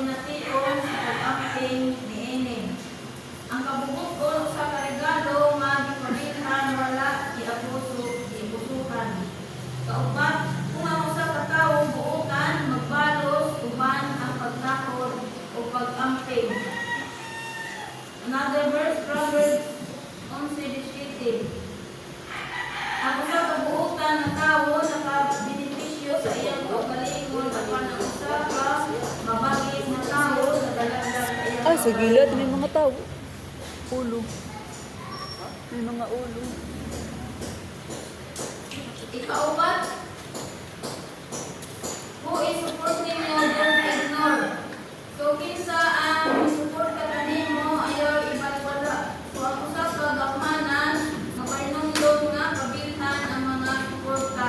pagpination sa pag-acting niini. Ang kabubuton sa karegalo nga gipabilhan wala giabusuhan. Kaupat, kung ang usa ka tawo buotan magbalos uban ang pagtakod o pag-amping. Another verse, Proverbs 11:17. Ang usa ka buotan na tawo nakabenepisyo sa iyang kaugalingon apan ang usa ka mabagit na tawo nagalaglag sa iyang Ay, sa gilid may mga tao. Ulo. May mga ulo. Ikaupat, who is supporting you, don't ignore. So, kinsa ang support ka kanimo ayaw ibalwala. So, ang usa ka gakmanan, mapainumdum nga kabilhan ang mga suporta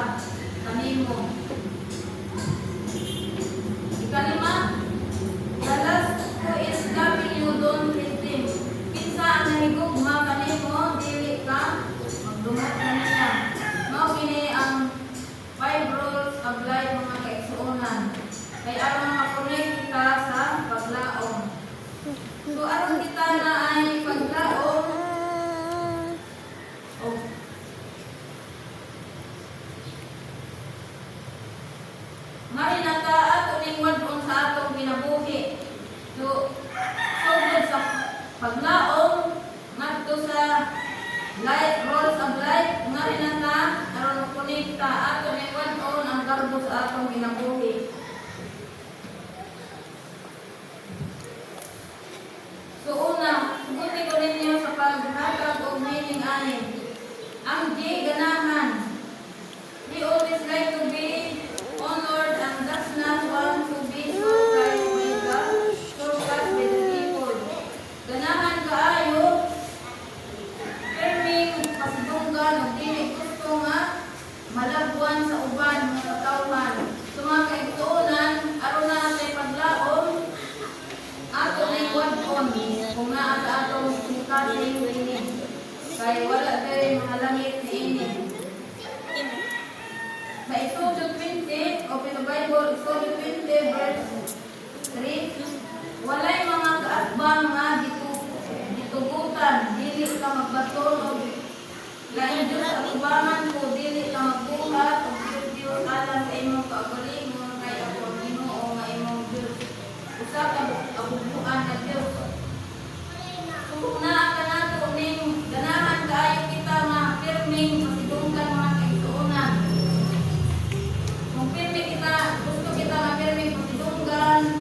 kanimo. Ikalima, the last who is loving you, don't hate him. Kinsa ang nahigugma kanimo, dili ka magdumot kaniya. Mao kini ang 5 rules of life mga kaigsuonan. Kay aron makonect kita sa paglaom. So aron kita na ay paglaom. Oh. Marinata ato ning wadon sa atong ginabuhi. So good sa paglaom ngadto sa life rules of life marinata aron makonekta ato ning wadon ang garbo sa atong ginabuhi. So una, buti ko ninyo sa paghatag og meaning ani. Ang G ganahan. We always like to be honored and does not want to be surprised by the people. Ganahan kaayo, perming pasdunggan o dili gusto nga malabwan sa uban mga katawhan. So mga kaigsuonan, aron na natin paglaom, ato na yung wadon kung naa sa atong kasing ini. Kaya wala tayo mga langit ni ini. Sa Exodus 20, o Bible, Exodus 20 verse